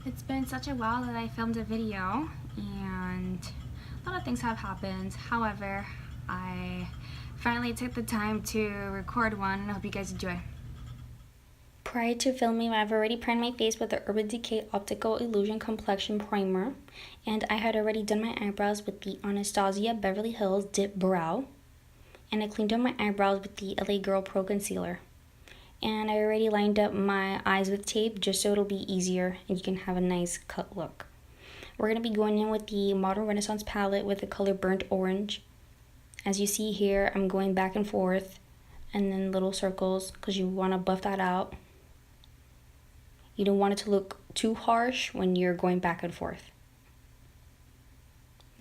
It's been such a while that I filmed a video and a lot of things have happened. However, I finally took the time to record one and I hope you guys enjoy. Prior to filming, I've already primed my face with the Urban Decay Optical Illusion Complexion Primer, and I had already done my eyebrows with the Anastasia Beverly Hills Dip Brow, and I cleaned up my eyebrows with the LA Girl Pro Concealer. And I already lined up my eyes with tape just so it'll be easier and you can have a nice cut look. We're going to be going in with the Modern Renaissance palette with the color Burnt Orange. As you see here, I'm going back and forth and then little circles because you want to buff that out. You don't want it to look too harsh when you're going back and forth.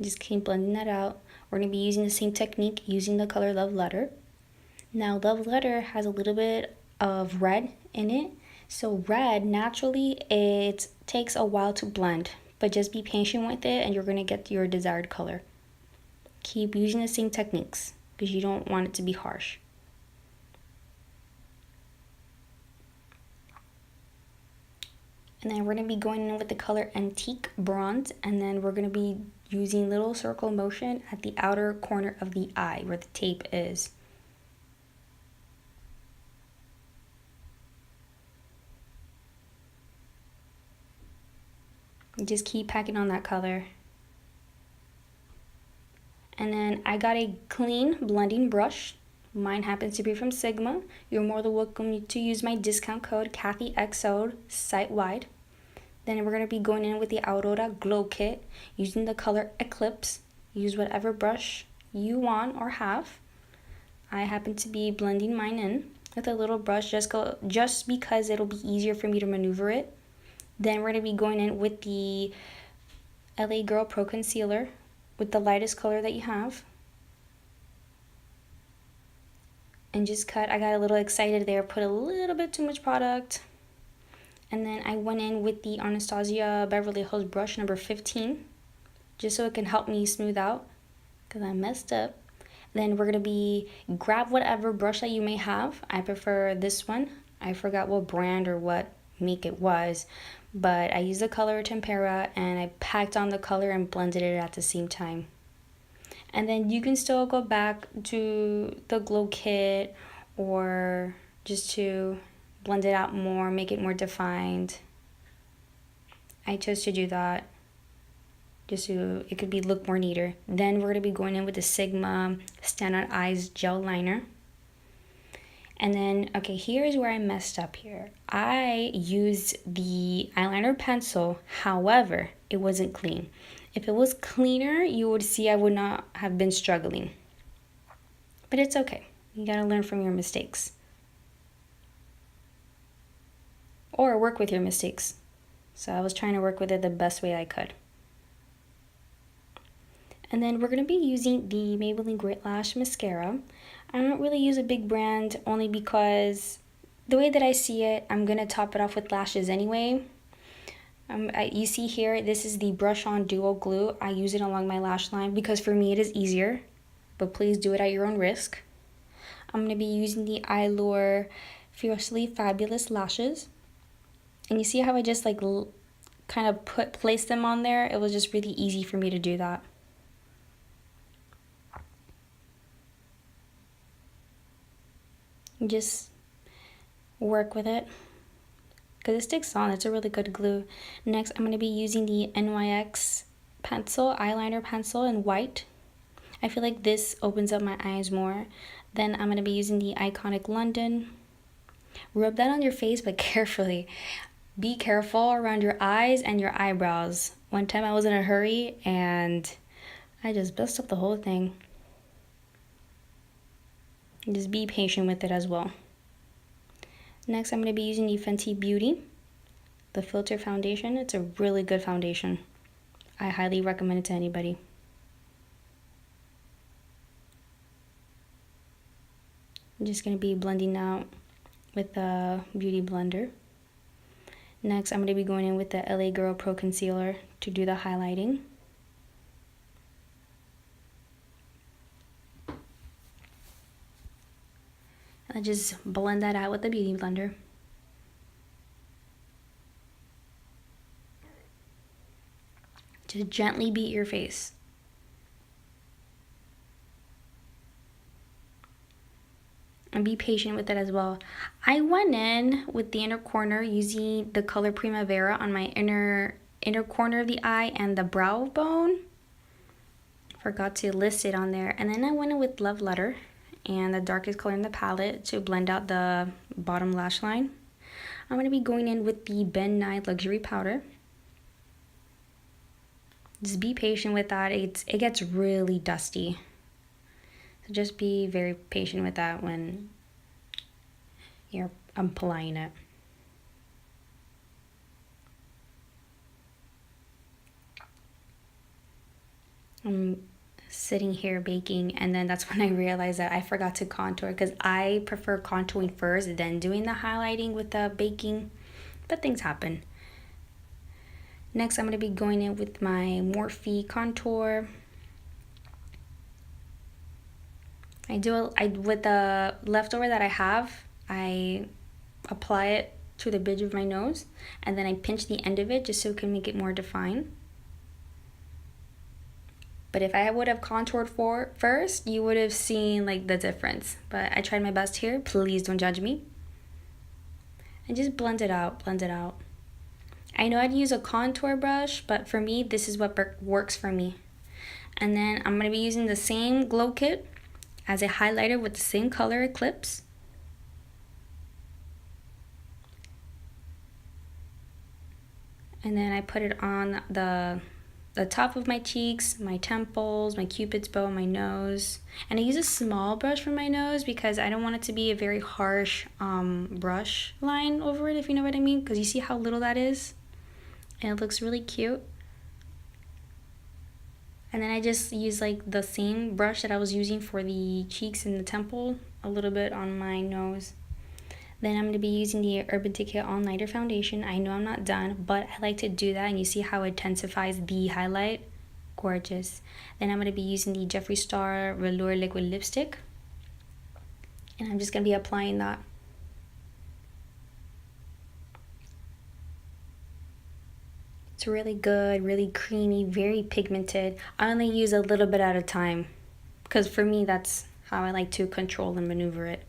Just keep blending that out. We're going to be using the same technique using the color Love Letter. Now Love Letter has a little bit of red in it, so red naturally it takes a while to blend, but just be patient with it and you're going to get your desired color. Keep using the same techniques because you don't want it to be harsh. And then we're going to be going in with the color Antique Bronze, and then we're going to be using little circle motion at the outer corner of the eye where the tape is. Just keep packing on that color. And then I got a clean blending brush. Mine happens to be from Sigma. You're more than welcome to use my discount code KathyXO site-wide. Then we're going to be going in with the Aurora Glow Kit using the color Eclipse. Use whatever brush you want or have. I happen to be blending mine in with a little brush just because it'll be easier for me to maneuver it. Then we're going to be going in with the LA Girl Pro Concealer with the lightest color that you have. And just cut. I got a little excited there, put a little bit too much product. And then I went in with the Anastasia Beverly Hills brush number 15, just so it can help me smooth out, because I messed up. Then we're going to grab whatever brush that you may have. I prefer this one. I forgot what brand or what make it was, but I used the color Tempera and I packed on the color and blended it at the same time. And then you can still go back to the Glow Kit or just to blend it out more, make it more defined. I chose to do that just so it could look more neater. Then we're going to be going in with the Sigma Stand On Eyes Gel Liner. And then, okay, here's where I messed up here. I used the eyeliner pencil, however, it wasn't clean. If it was cleaner, you would see I would not have been struggling. But it's okay. You gotta learn from your mistakes. Or work with your mistakes. So I was trying to work with it the best way I could. And then we're going to be using the Maybelline Great Lash Mascara. I don't really use a big brand only because the way that I see it, I'm going to top it off with lashes anyway. You see here, this is the Brush On Duo Glue. I use it along my lash line because for me it is easier, but please do it at your own risk. I'm going to be using the Allure Fiercely Fabulous Lashes. And you see how I just kind of placed them on there? It was just really easy for me to do that. Just work with it because it sticks on. It's a really good glue. Next, I'm going to be using the NYX pencil, eyeliner pencil in white. I feel like this opens up my eyes more. Then I'm going to be using the Iconic London. Rub that on your face, but carefully. Be careful around your eyes and your eyebrows. One time I was in a hurry and I just messed up the whole thing. Just be patient with it as well. Next, I'm going to be using the Fenty Beauty, the Filter Foundation. It's a really good foundation. I highly recommend it to anybody. I'm just going to be blending out with the Beauty Blender. Next, I'm going to be going in with the LA Girl Pro Concealer to do the highlighting. I just blend that out with the Beauty Blender. Just gently beat your face. And be patient with it as well. I went in with the inner corner using the color Primavera on my inner corner of the eye and the brow bone. Forgot to list it on there. And then I went in with Love Letter and the darkest color in the palette to blend out the bottom lash line. I'm going to be going in with the Ben Nye Luxury Powder. Just be patient with that. It gets really dusty. So just be very patient with that when you're applying it. I'm sitting here baking, and then that's when I realized that I forgot to contour, because I prefer contouring first, then doing the highlighting with the baking, but things happen. Next, I'm going to be going in with my Morphe contour. With the leftover that I have, I apply it to the bridge of my nose, and then I pinch the end of it just so it can make it more defined. But if I would have contoured first, you would have seen like the difference. But I tried my best here. Please don't judge me. And just blend it out, blend it out. I know I'd use a contour brush, but for me, this is what works for me. And then I'm going to be using the same glow kit as a highlighter with the same color Eclipse. And then I put it on the top of my cheeks, my temples, my cupid's bow, my nose. And I use a small brush for my nose because I don't want it to be a very harsh brush line over it, if you know what I mean. Because you see how little that is? And it looks really cute. And then I just use like the same brush that I was using for the cheeks and the temple, a little bit on my nose. Then I'm going to be using the Urban Decay All Nighter Foundation. I know I'm not done, but I like to do that, and you see how it intensifies the highlight. Gorgeous. Then I'm going to be using the Jeffree Star Velour Liquid Lipstick. And I'm just going to be applying that. It's really good, really creamy, very pigmented. I only use a little bit at a time because for me, that's how I like to control and maneuver it.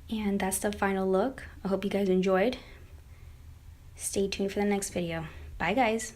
And that's the final look. I hope you guys enjoyed. Stay tuned for the next video. Bye, guys.